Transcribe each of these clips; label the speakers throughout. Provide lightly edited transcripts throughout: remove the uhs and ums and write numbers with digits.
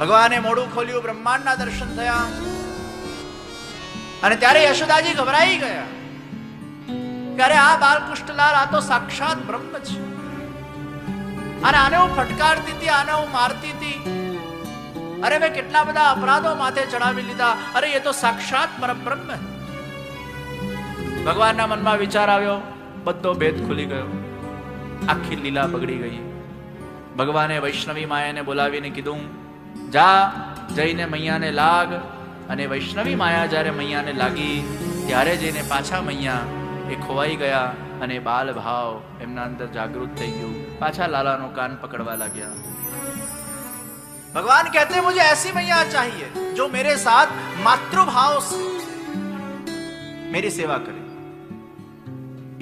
Speaker 1: ભગવાને મોઢું ખોલ્યું, બ્રહ્માંડના દર્શન થયા અને ત્યારે યશોદાજી ગભરાઈ ગયા કે અરે આ બાલકૃષ્ણલાલ આ તો સાક્ષાત બ્રહ્મ છે, અને આને હું ફટકારતી હતી, આને હું મારતી હતી, અરે મેં કેટલા બધા અપરાધો માથે ચડાવી લીધા, અરે એ તો સાક્ષાત પરબ્રહ્મ. ભગવાનના મનમાં વિચાર આવ્યો, બધો ભેદ ખુલી ગયો, આખી લીલા બગડી ગઈ. ભગવાને વૈષ્ણવી માયાને બોલાવીને કીધું, જા જઈને મૈયાને લાગ. અને વૈષ્ણવી માયા જ્યારે મૈયાને લાગી ત્યારે જઈને પાછા મૈયા એ ખોવાઈ ગયા અને બાલ ભાવ એમના અંદર જાગૃત થઈ ગયું. પાછા લાલાનો કાન પકડવા લાગ્યા. भगवान कहते हैं मुझे ऐसी मैया चाहिए जो मेरे साथ मातृभाव से मेरी सेवा करे,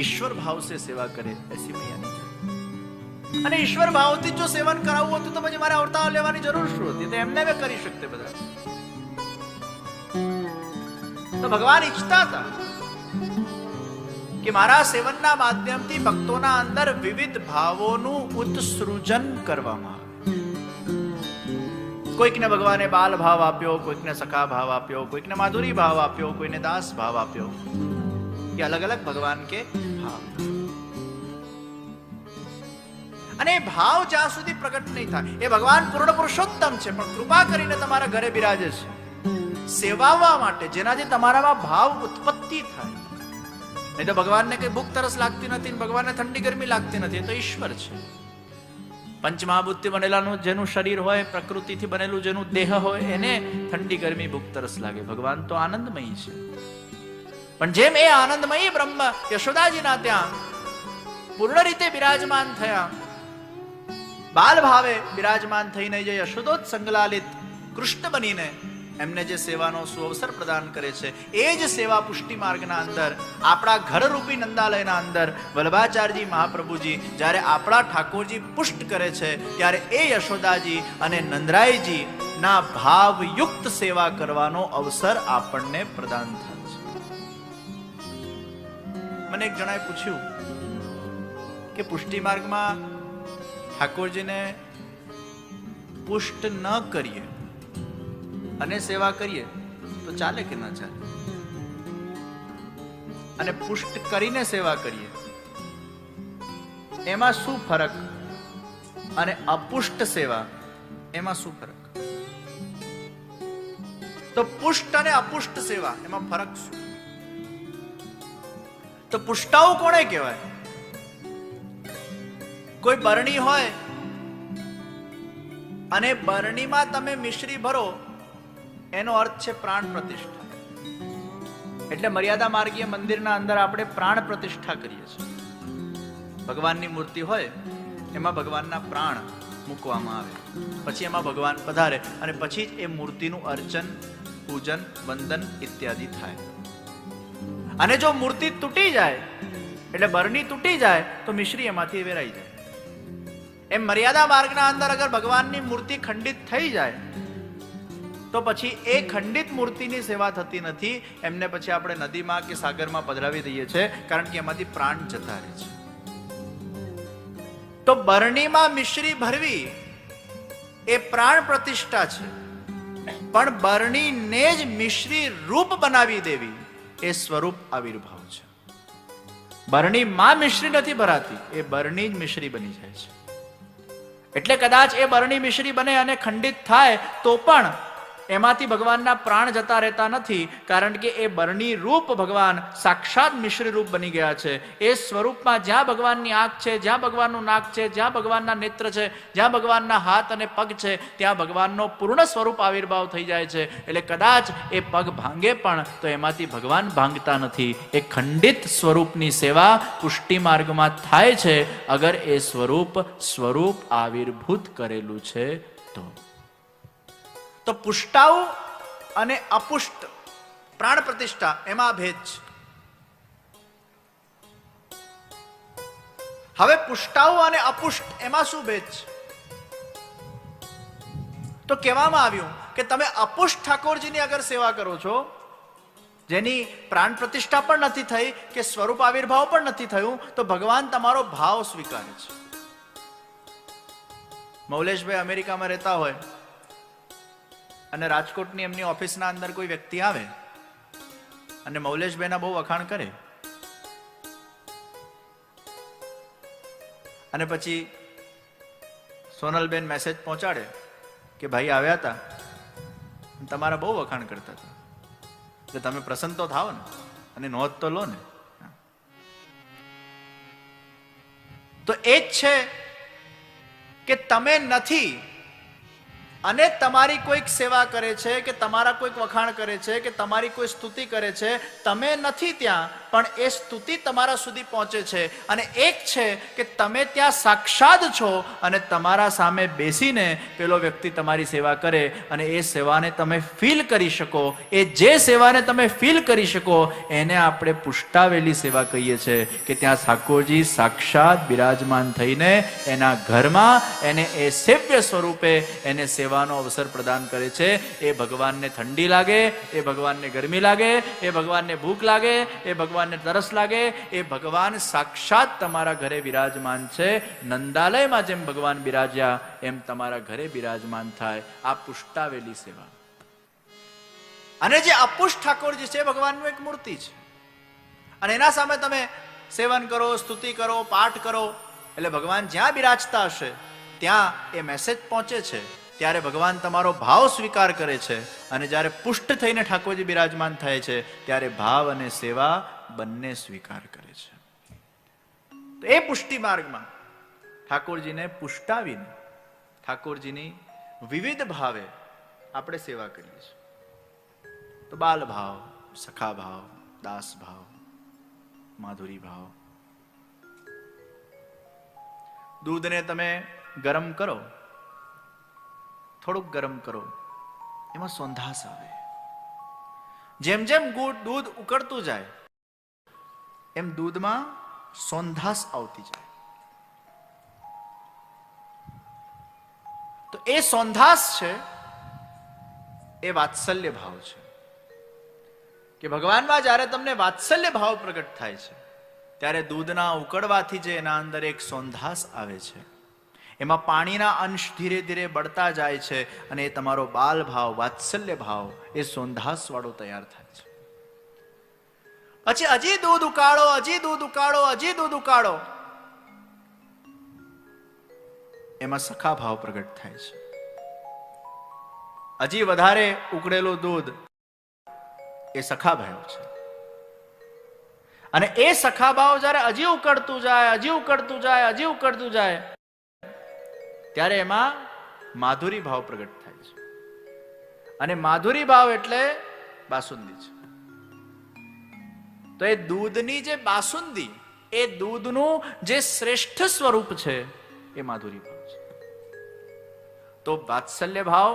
Speaker 1: ईश्वर भाव से सेवा करे, ऐसी मैया नहीं चाहिए. અને ઈશ્વર ભાવથી જો સેવન કરાવવું હતું તો પછી મારે અવતાર લેવાની જરૂર શું હતી? તો એમને બે કરી શકતે બધા. તો ભગવાન ઈચ્છતા હતા કે મારા સેવનના માધ્યમથી ભક્તોના અંદર વિવિધ ભાવોનું ઉત્સૃજન કરવામાં આવે. કોઈકને ભગવાને બાલ ભાવ આપ્યો, કોઈકને સખા ભાવ આપ્યો, કોઈકને માધુરી ભાવ આપ્યો, કોઈને દાસ ભાવ આપ્યો. ये अलग अलग भगवान के भाव. અને ભાવ જ્યાં સુધી પ્રગટ નહીં થાય, એ ભગવાન પૂર્ણ પુરુષોત્તમ છે, પણ કૃપા કરીને તમારા ઘરે બિરાજે છે સેવાવા માટે, જેનાથી તમારામાં ભાવ ઉત્પત્તિ થાય. નહીં તો ભગવાનને કઈ ભૂખ તરસ લાગતી નથી, ભગવાનને ઠંડી ગરમી લાગતી નથી. એ તો ઈશ્વર છે. પંચમહાભૂતથી બનેલાનું જેનું શરીર હોય, પ્રકૃતિથી બનેલું જેનું દેહ હોય, એને ઠંડી ગરમી ભૂખ તરસ લાગે. ભગવાન તો આનંદમય છે. પણ જેમ એ આનંદમય બ્રહ્મ યશોદાજીના ત્યાં પૂર્ણ રીતે બિરાજમાન થયા, બાલ ભાવે બિરાજમાન થઈને જે યશોદોત સંગલાલિત કૃષ્ણ બનીને એમને જે સેવાનો સુઅવસર પ્રદાન કરે છે, એ જ સેવા પુષ્ટિ માર્ગના અંદર, આપણા ઘરરૂપી નંદાલયના અંદર વલ્લભાચાર્યજી મહાપ્રભુજી જ્યારે આપણા ઠાકોરજી પુષ્ટ કરે છે, ત્યારે એ યશોદાજી અને નંદરાયજી ના ભાવયુક્ત સેવા કરવાનો અવસર આપણને પ્રદાન થાય છે. મને એક જણાએ પૂછ્યું કે પુષ્ટિ માર્ગમાં ઠાકોરજીને પુષ્ટ ન કરીએ અને સેવા કરીએ તો ચાલે કે ના ચાલે? અને પુષ્ટ કરીને સેવા કરીએ એમાં શું ફરક? અને અપુષ્ટ સેવા એમાં શું ફરક? તો પુષ્ટ અને અપુષ્ટ સેવા એમાં ફરક શું? તો પુષ્ટાઉ કોને કહેવાય? કોઈ બરણી હોય અને બરણીમાં તમે મિશ્રી ભરો, એનો અર્થ છે પ્રાણ પ્રતિષ્ઠા. એટલે મર્યાદા માર્ગીય મંદિરના અંદર આપણે પ્રાણ પ્રતિષ્ઠા કરીએ છીએ. ભગવાનની મૂર્તિ હોય એમાં ભગવાનના પ્રાણ મૂકવામાં આવે, પછી એમાં ભગવાન પધારે અને પછી જ એ મૂર્તિનું અર્ચન, પૂજન, વંદન ઇત્યાદિ થાય. અને જો મૂર્તિ તૂટી જાય, એટલે બરણી તૂટી જાય, તો મિશ્રી એમાંથી વેરાઈ જાય. એમ મર્યાદા માર્ગના અંદર અગર ભગવાનની મૂર્તિ ખંડિત થઈ જાય તો પછી એ ખંડિત મૂર્તિની સેવા થતી નથી. એમને પછી આપણે નદીમાં કે સાગરમાં પધરાવી દઈએ છીએ, કારણ કે એમાંથી પ્રાણ જતા રહે છે. તો બરણીમાં મિશ્રી ભરવી એ પ્રાણ પ્રતિષ્ઠા છે, પણ બરણીને જ મિશ્રી રૂપ બનાવી દેવી એ સ્વરૂપ આવિર્ભાવ છે. બરણીમાં મિશ્રી નથી ભરાતી, એ બરણી જ મિશ્રી બની જાય છે. એટલે કદાચ એ બરણી મિશ્રી બને અને ખંડિત થાય તો પણ એમાંથી ભગવાનના પ્રાણ જતા રહેતા નથી, કારણ કે એ બરણી રૂપ ભગવાન સાક્ષાત મિશ્રી રૂપ બની ગયા છે. એ સ્વરૂપમાં જ્યાં ભગવાનની આંખ છે, જ્યાં ભગવાનનું નાક છે, જ્યાં ભગવાનના નેત્ર છે, જ્યાં ભગવાનના હાથ અને પગ છે, ત્યાં ભગવાનનો પૂર્ણ સ્વરૂપ આવિર્ભાવ થઈ જાય છે. એટલે કદાચ એ પગ ભાંગે પણ તો એમાંથી ભગવાન ભાંગતા નથી. એ ખંડિત સ્વરૂપની સેવા પુષ્ટિ માર્ગમાં થાય છે, અગર એ સ્વરૂપ આવિર્ભૂત કરેલું છે તો. તો પુષ્ટાઉ અને અપુષ્ટ પ્રાણ પ્રતિષ્ઠા એમાં ભેદ છે. હવે પુષ્ટાઉ અને અપુષ્ટ એમાં શું ભેદ છે? તો કહેવામાં આવ્યું કે તમે અપુષ્ટ ઠાકોરજીની અગર સેવા કરો છો, જેની પ્રાણ પ્રતિષ્ઠા પણ નથી થઈ કે સ્વરૂપ આવિર્ભાવ પણ નથી થયું, તો ભગવાન તમારો ભાવ સ્વીકારે છે. મૌલેશભાઈ અમેરિકામાં રહેતા હોય અને રાજકોટની એમની ઓફિસના અંદર કોઈ વ્યક્તિ આવે અને મૌલેશભાઈના બહુ વખાણ કરે, અને પછી સોનલબેન મેસેજ પહોંચાડે કે ભાઈ આવ્યા હતા, તમારા બહુ વખાણ કરતા હતા, એટલે તમે પ્રસન્ન તો થાવ ને અને નોંધ તો લો ને. તો એ જ છે કે તમે નથી અને તમારી કોઈક સેવા કરે છે કે તમારા કોઈક વખાણ કરે છે કે તમારી કોઈ સ્તુતિ કરે છે, તમે નથી ત્યાં પણ એ સ્તુતિ તમારા સુધી પહોંચે છે. અને એક છે કે તમે ત્યાં સાક્ષાત છો અને તમારા સામે બેસીને પેલો વ્યક્તિ તમારી સેવા કરે અને એ સેવાને તમે ફીલ કરી શકો. એ જે સેવાને તમે ફીલ કરી શકો એને આપણે પુષ્ટાવેલી સેવા કહીએ છીએ, કે ત્યાં ઠાકોરજી સાક્ષાત બિરાજમાન થઈને એના ઘરમાં એને એ સેવ્ય સ્વરૂપે એને સેવાનો અવસર પ્રદાન કરે છે. એ ભગવાનને ઠંડી લાગે, એ ભગવાનને ગરમી લાગે, એ ભગવાનને ભૂખ લાગે, એ ભગવાનને તરસ લાગે, એ ભગવાન સાક્ષાત તમારા ઘરે બિરાજમાન છે. નંદાલયમાં જેમ ભગવાન બિરાજ્યા એમ તમારા ઘરે બિરાજમાન થાય. આ પુષ્ટાવેલી સેવા. અને જે અપુષ્ટ ઠાકોરજી છે ભગવાનનું એક મૂર્તિ છે, અને એના સામે તમે સેવન કરો, સ્તુતિ કરો, પાઠ કરો, એટલે ભગવાન જ્યાં બિરાજતા હશે ત્યાં એ મેસેજ પહોંચે છે. ત્યારે ભગવાન તમારો ભાવ સ્વીકાર કરે છે, અને જ્યારે પુષ્ટ થઈને ઠાકોરજી બિરાજમાન થાય છે ત્યારે ભાવ અને સેવા બંને સ્વીકાર કરે છે. તો એ પુષ્ટિ માર્ગમાં ઠાકોરજીને પુષ્ટાવીને ઠાકોરજીની વિવિધ ભાવે આપણે સેવા કરીએ છીએ. તો બાલ ભાવ, સખા ભાવ, દાસ ભાવ, માધુરી ભાવ. દૂધને તમે ગરમ કરો, થોડુંક ગરમ કરો, એમાં સોંધાસ આવે. જેમ જેમ દૂધ ઉકળતું જાય એમ દૂધમાં સોંધાસ આવતી જાય. તો એ સોંધાસ છે એ વાત્સલ્ય ભાવ છે. કે ભગવાનમાં જ્યારે તમને વાત્સલ્ય ભાવ પ્રગટ થાય છે ત્યારે દૂધના ઉકળવાથી જે એના અંદર એક સોંધાસ આવે છે, એમાં પાણીના અંશ ધીરે ધીરે બળતા જાય છે, અને એ તમારો બાલ ભાવ, વાત્સલ્ય ભાવ એ સોંધાસ વાળો તૈયાર થાય છે. પછી હજી દૂધ ઉકાળો, હજી દૂધ ઉકાળો, હજી દૂધ ઉકાળો, એમાં સખા ભાવ પ્રગટ થાય છે. હજી વધારે ઉકળેલું દૂધ એ સખા ભાવ છે. અને એ સખા ભાવ જ્યારે હજી ઉકળતું જાય, હજી ઉકળતું જાય, હજી ઉકળતું જાય, ત્યારે એમાં માધુરી ભાવ પ્રગટ થાય છે. અને માધુરી ભાવ એટલે બાસુંદી છે. તો એ દૂધની જે બાસુંદી, એ દૂધનું જે શ્રેષ્ઠ સ્વરૂપ છે એ માધુરી ભાવ છે. તો વાત્સલ્ય ભાવ,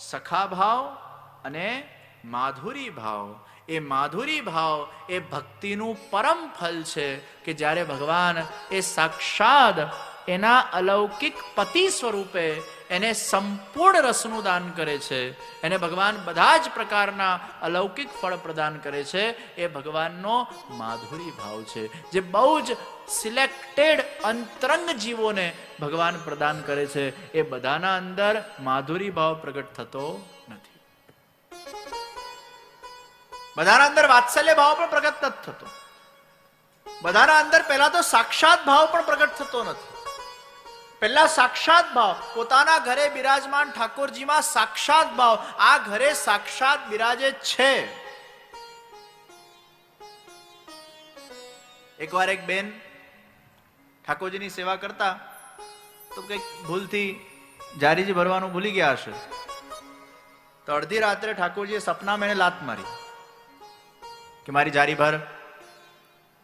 Speaker 1: સખા ભાવ અને માધુરી ભાવ, એ માધુરી ભાવ એ ભક્તિનું પરમ ફલ છે. કે જ્યારે ભગવાન એ સાક્ષાત એના અલૌકિક પતિ સ્વરૂપે એને સંપૂર્ણ રસનું દાન કરે છે, એને ભગવાન બધા જ પ્રકારના અલૌકિક ફળ પ્રદાન કરે છે. એ ભગવાનનો માધુરી ભાવ છે, જે બહુ જ સિલેક્ટેડ અંતરંગ જીવોને ભગવાન પ્રદાન કરે છે. એ બધાના અંદર માધુરી ભાવ પ્રગટ થતો નથી. બધાના અંદર વાત્સલ્ય ભાવ પણ પ્રગટ નથી થતો. બધાના અંદર પહેલા તો સાક્ષાત ભાવ પણ પ્રગટ થતો નથી. પહેલા સાક્ષાત ભાવ, પોતાના ઘરે બિરાજમાન ઠાકોરજીમાં સાક્ષાત ભાવ, આ ઘરે સાક્ષાત બિરાજે છે. એકવાર એક બેન ઠાકોરજીની સેવા કરતા તો કઈક ભૂલથી જારીજી ભરવાનું ભૂલી ગયા હશે, તો અડધી રાત્રે ઠાકોરજીએ સપનામાં એને લાત મારી કે મારી જારી ભર.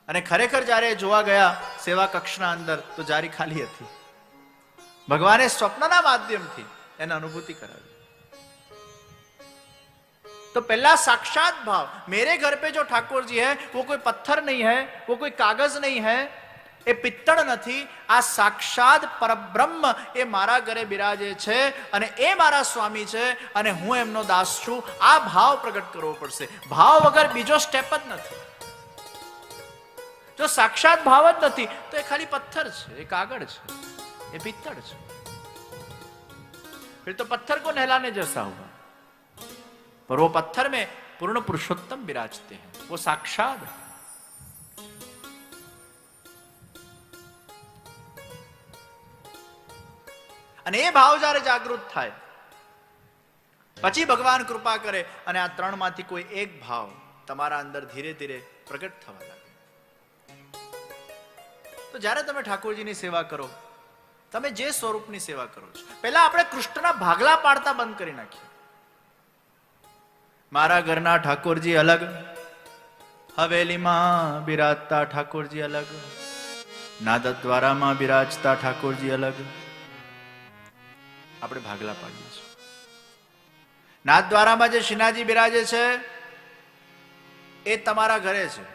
Speaker 1: અને ખરેખર જ્યારે જોવા ગયા સેવા કક્ષના અંદર તો જારી ખાલી હતી. ભગવાને સ્વપ્નના માધ્યમથી એને અનુભૂતિ કરાવી. तो पहला साक्षात भाव, मेरे घर पे जो ठाकुर जी है वो कोई पत्थर नहीं है, वो कोई कागज नहीं है, એ પિત્તળ નથી, આ સાક્ષાત પરબ્રહ્મ એ મારા ઘરે બિરાજે છે અને એ મારા સ્વામી છે અને હું એમનો દાસ છું. આ ભાવ પ્રગટ કરવો પડશે. ભાવ વગર બીજો સ્ટેપ જ નથી. જો સાક્ષાત ભાવ જ નથી તો એ ખાલી પથ્થર છે, એ કાગળ છે, એ પિત્તળ છે. फिर तो पत्थर को नहलाने जैसा हुआ. पर वो पत्थर में पूर्ण पुरुषोत्तम विराजते हैं, वो साक्षात। અને એ ભાવ જ્યારે જાગૃત થાય પછી ભગવાન કૃપા કરે અને આ ત્રણમાંથી કોઈ એક ભાવ તમારા અંદર ધીરે ધીરે પ્રગટ થવા લાગે. તો જ્યારે તમે ઠાકોરજીની સેવા કરો, તમે જે સ્વરૂપની સેવા કરો છો, પહેલા આપણે કૃષ્ણના ભાગલા પાડતા બંધ કરી નાખીએ. મારા ઘરના ઠાકોરજી અલગ, હવેલીમાં બિરાજતા ઠાકોરજી અલગ, નાદદ્વારામાં બિરાજતા ઠાકોરજી અલગ. આપણે ભાગલા પાડીએ છીએ. નાથદ્વારામાં જે શ્રીનાથજી બિરાજે છે એ તમારા ઘરે છે,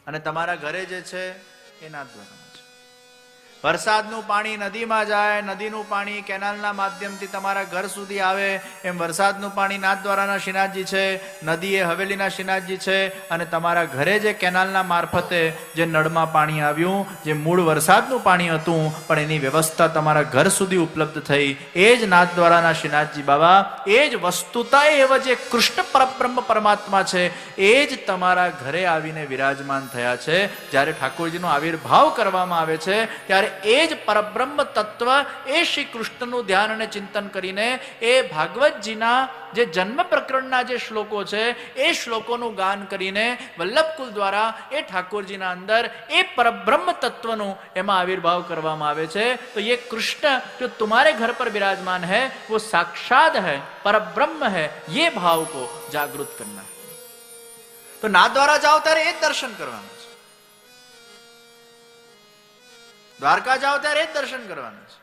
Speaker 1: અને તમારા ઘરે જે છે એ નાથદ્વારામાં છે. વરસાદનું પાણી નદીમાં જાય, નદીનું પાણી કેનાલના માધ્યમથી તમારા ઘર સુધી આવે, એમ વરસાદનું પાણી નાથદ્વારાના શ્રીનાથજી છે, નદી એ હવેલીના શ્રીનાથજી છે, અને તમારા ઘરે જે કેનાલના મારફતે જે નળમાં પાણી આવ્યું, જે મૂળ વરસાદનું પાણી હતું પણ એની વ્યવસ્થા તમારા ઘર સુધી ઉપલબ્ધ થઈ, એ જ નાથદ્વારાના શ્રીનાથજી બાબા, એ જ વસ્તુતા એવા જે કૃષ્ણ પરબ્રહ્મ પરમાત્મા છે એ જ તમારા ઘરે આવીને વિરાજમાન થયા છે. જ્યારે ઠાકોરજીનો આવિર્ભાવ કરવામાં આવે છે ત્યારે એ જ પરબ્રહ્મ તત્વ, એ શ્રી કૃષ્ણનું ધ્યાન અને ચિંતન કરીને એ ભાગવતજીના જે જન્મ પ્રકરણના જે શ્લોકો છે એ શ્લોકોનું ગાન કરીને વલ્લભકુલ દ્વારા એ ઠાકોરજીના અંદર એ પરબ્રહ્મ તત્વનું એમાં આવિર્ભાવ કરવામાં આવે છે. તો ये कृष्ण जो तुम्हारे घर पर विराजमान है वो साक्षात है, परब्रह्म है, ये भाव को जागृत करना है. तो नाथ द्वारा जाओ ત્યારે એ જ દર્શન કરવાનું છે, દ્વારકા જાઓ ત્યારે એ જ દર્શન કરવાનું છે,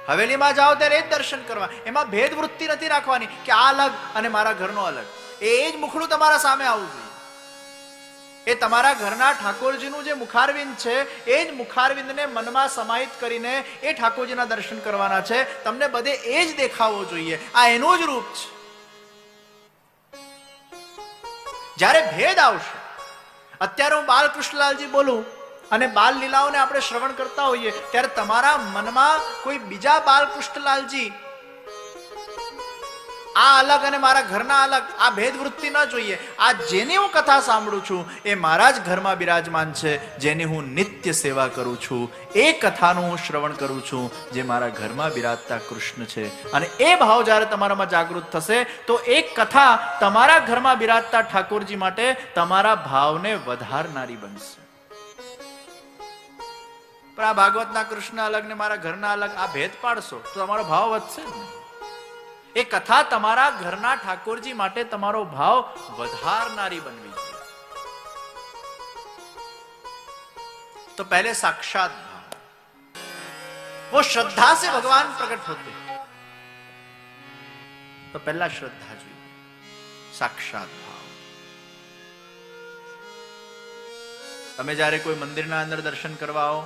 Speaker 1: હવેલીમાં જાઓ ત્યારે એ જ દર્શન કરવા. એમાં ભેદ વૃત્તિ નથી રાખવાની કે આ અલગ અને મારા ઘરનો અલગ. એ જ મુખડું તમારા સામે આવવું જોઈએ. એ તમારા ઘરના ઠાકોરજીનું જે મુખારવિંદ છે એ જ મુખારવિંદને મનમાં સમાહિત કરીને એ ઠાકોરજીના દર્શન કરવાના છે. તમને બધે એ જ દેખાવો જોઈએ, આ એનું જ રૂપ છે. જ્યારે ભેદ આવશે, અત્યારે હું બાલકૃષ્ણલાલજી બોલું અને બાલ લીલાઓને આપણે શ્રવણ કરતા હોઈએ ત્યારે તમારા મનમાં કોઈ બીજા બાલકૃષ્ણલાલજી, આ અલગ અને મારા ઘરના અલગ, આ ભેદ વૃત્તિ ન જોઈએ. આ જેની હું કથા સાંભળું છું એ મારા જ ઘરમાં બિરાજમાન છે, જેની હું નિત્ય સેવા કરું છું, એ કથાનું હું શ્રવણ કરું છું, જે મારા ઘરમાં બિરાજતા કૃષ્ણ છે. અને એ ભાવ જ્યારે તમારામાં જાગૃત થશે તો એ કથા તમારા ઘરમાં બિરાજતા ઠાકોરજી માટે તમારા ભાવને વધારનારી બનશે. પણ આ ભાગવતના કૃષ્ણ અલગ ને મારા ઘરના અલગ, આ ભેદ પાડશો તો તમારો ભાવ વધશે જ નહીં. એ કથા તમારા ઘરના ઠાકોરજી માટે તમારો ભાવ વધારનારી બનવી જોઈએ. तो पहले साक्षात भाव, वो श्रद्धा से भगवान प्रकट होते. तो पहला श्रद्धा જોઈએ, સાક્ષાત ભાવ. તમે જ્યારે કોઈ મંદિરના અંદર દર્શન કરવા આવો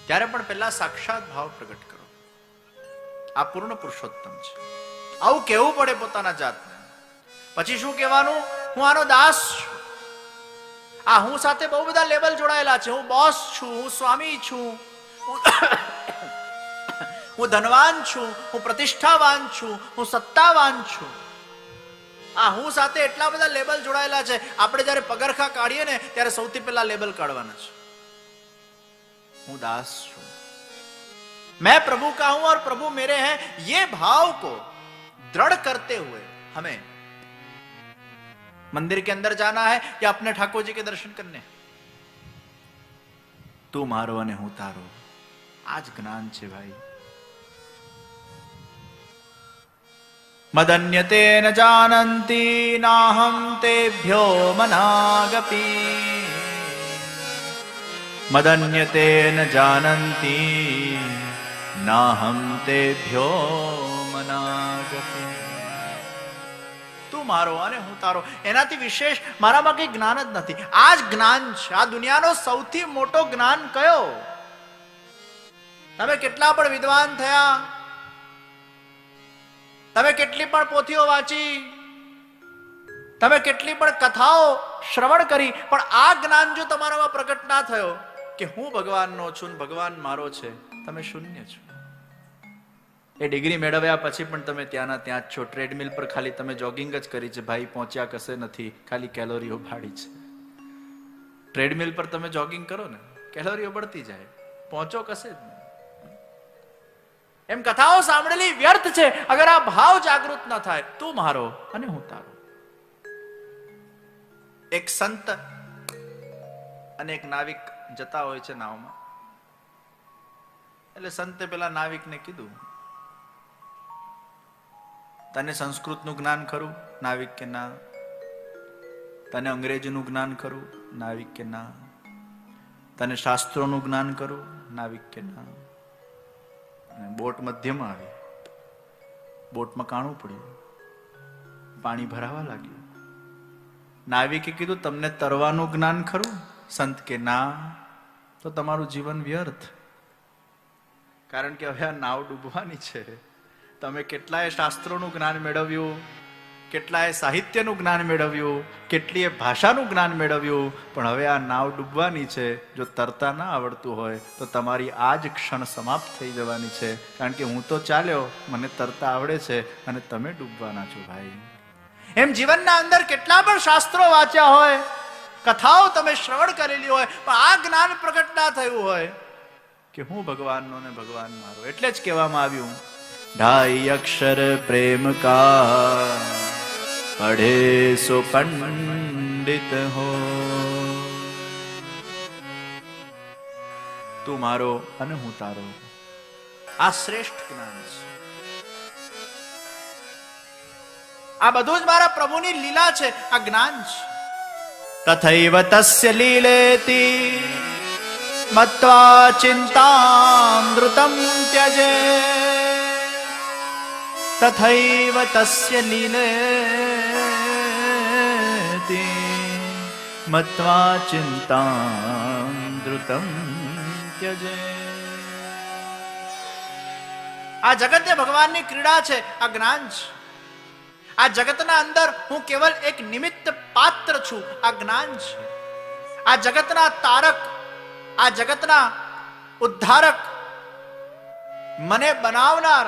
Speaker 1: ત્યારે પણ પહેલા સાક્ષાત ભાવ પ્રગટ કરો. આ પૂર્ણ પુરુષોત્તમ છે, આવું કહેવું પડે પોતાના જાતને. પછી શું કહેવાનું? હું આનો દાસ છું. આ હું સાથે બહુ બધા લેબલ જોડાયેલા છે. હું બોસ છું, હું સ્વામી છું, હું ધનવાન છું, હું પ્રતિષ્ઠાવાન છું, હું સત્તાવાન છું. આ હું સાથે એટલા બધા લેબલ જોડાયેલા છે. આપણે જ્યારે પગરખા કાઢીએ ને ત્યારે સૌથી પહેલા લેબલ કાઢવાના છે. હું दास છું, मैं प्रभु का हूं और प्रभु मेरे हैं. ये भाव को दृढ़ करते हुए हमें मंदिर के अंदर जाना है या अपने ठाकुर जी के दर्शन करने. तू मारो અને હું તારો, આજ જ્ઞાન છે ભાઈ. મદન્યતે ન જાનંતી નાહમ તેભ્યો મનાગપી. મદન્યતે ન જાનંતી નાહમ તેભ્યો મનાગપી. તું મારો અને હું તારો, એનાથી વિશેષ મારામાં કઈ જ્ઞાન જ નથી. આ જ જ્ઞાન છે. આ દુનિયાનો સૌથી મોટો જ્ઞાન કયો? તમે કેટલા પણ વિદ્વાન થયા, તમે કેટલી પણ પોથીઓ વાંચી, તમે કેટલી પણ કથાઓ શ્રવણ કરી, પણ આ જ્ઞાન જો તમારામાં પ્રગટ ના થયો કે હું ભગવાનનો છું, ભગવાન મારો છે, તમે શૂન્ય છો. એ ડિગ્રી મેળવ્યા પછી પણ તમે ત્યાંના ત્યાં જ છો. ટ્રેડમિલ પર ખાલી તમે જોગિંગ જ કરી છે ભાઈ, પહોંચ્યા કશે નથી, ખાલી કેલોરીઓ ભાડી છે. ટ્રેડમિલ પર તમે જોગિંગ કરો ને, કેલોરીઓ બળતી જાય, પહોંચો કશે જ નહીં. એમ કથાઓ સાંભળેલી વ્યર્થ છે અગર આ ભાવ જાગૃત ન થાય. તું મારો અને હું તારો. એક સંત અને એક નાવિક જતા હોય છે નાવમાં. એટલે સંતે પેલા નાવિકને કીધું, તને સંસ્કૃતનું જ્ઞાન ખરું? નાવિક કે ના. તને અંગ્રેજીનું જ્ઞાન ખરું? નાવિક કે ના. તને શાસ્ત્રોનું જ્ઞાન ખરું? નાવિક કે ના. બોટ મધ્યમાં આવી, બોટમાં કાણું પડ્યું, પાણી ભરાવા લાગ્યું. નાવિકે કીધું, તમને તરવાનું જ્ઞાન ખરું? સંત કે ના. તો તમારું જીવન વ્યર્થ, કારણ કે હવે આ નાવ ડૂબવાની છે. તમે કેટલાય શાસ્ત્રોનું જ્ઞાન મેળવ્યું, કેટલાય સાહિત્યનું જ્ઞાન મેળવ્યું, કેટલીય ભાષાનું જ્ઞાન મેળવ્યું, પણ હવે આ નાવ ડૂબવાની છે. જો તરતા ના આવડતું હોય તો તમારી આ જ ક્ષણ સમાપ્ત થઈ જવાની છે. કારણ કે હું તો ચાલ્યો, મને તરતા આવડે છે, અને તમે ડૂબવાના છો ભાઈ. એમ જીવનના અંદર કેટલા પણ શાસ્ત્રો વાંચ્યા હોય, કથાઓ તમે શ્રવણ કરેલી હોય, પણ આ જ્ઞાન પ્રગટ ના થયું હોય કે હું ભગવાનનો ને ભગવાન મારો. એટલે જ કહેવામાં આવ્યું, 2.5 અક્ષર પ્રેમ કા પઢે સો પંડિત હો. તું મારો અને હું તારો, આ શ્રેષ્ઠ જ્ઞાન છે. આ બધું જ મારા પ્રભુની લીલા છે, આ જ્ઞાન છે. તથૈવ તસ્ય લીલેતિ મત્વા ચિંતામૃતમ ત્યજે. તથૈવ તસ્ય લીલેતિ મત્વા ચિંતામૃતમ ત્યજે. આ જગત એ ભગવાનની ક્રીડા છે, આ જ્ઞાન છે. આ જગતના અંદર હું કેવલ એક નિમિત્ત પાત્ર છું, આ જ્ઞાન છે. આ જગતના તારક, આ જગતના ઉદ્ધારક, મને બનાવનાર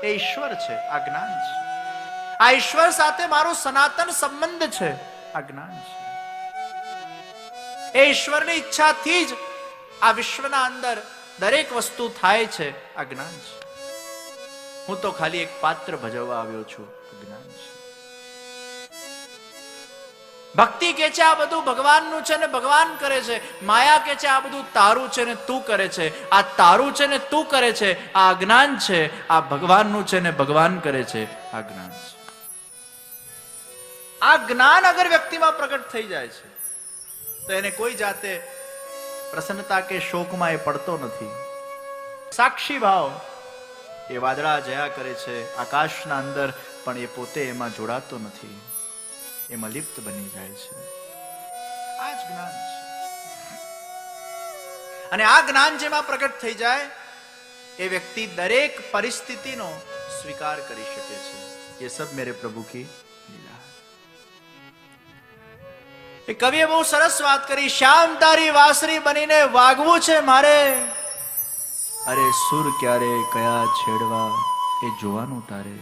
Speaker 1: એ ઈશ્વર છે, આ જ્ઞાન છે. આ ઈશ્વર સાથે મારો સનાતન સંબંધ છે, આ જ્ઞાન છે. એ ઈશ્વરની ઈચ્છાથી જ આ વિશ્વના અંદર દરેક વસ્તુ થાય છે, આ જ્ઞાન છે. હું તો ખાલી એક પાત્ર ભજવવા આવ્યો છું, જ્ઞાન છે. ભક્તિ કે છે આ બધું ભગવાનનું છે ને ભગવાન કરે છે. માયા કે છે આ બધું તારું છે ને તું કરે છે. આ તારું છે ને તું કરે છે, આ અજ્ઞાન છે. આ ભગવાનનું છે ને ભગવાન કરે છે, આ જ્ઞાન છે. આ જ્ઞાન અગર વ્યક્તિમાં પ્રગટ થઈ જાય છે તો એને કોઈ જાતે પ્રસન્નતા કે શોકમાં એ પડતો નથી. સાક્ષી ભાવ એ વાદળા જયા કરે છે આકાશના અંદર, પણ એ પોતે એમાં જોડાતો નથી, એમાં લિપ્ત બની જાય છે. આ જ જ્ઞાન છે. અને આ જ્ઞાન જેમાં પ્રગટ થઈ જાય એ વ્યક્તિ દરેક પરિસ્થિતિનો સ્વીકાર કરી શકે છે. ये सब मेरे प्रभु की लीला. એ કવિએ બહુ સરસ વાત કરી, શ્યામ તારી વાસરી બનીને વાગવું છે મારે, અરે સુર ક્યારે કયા છેડવા એ જોવાનું તારે.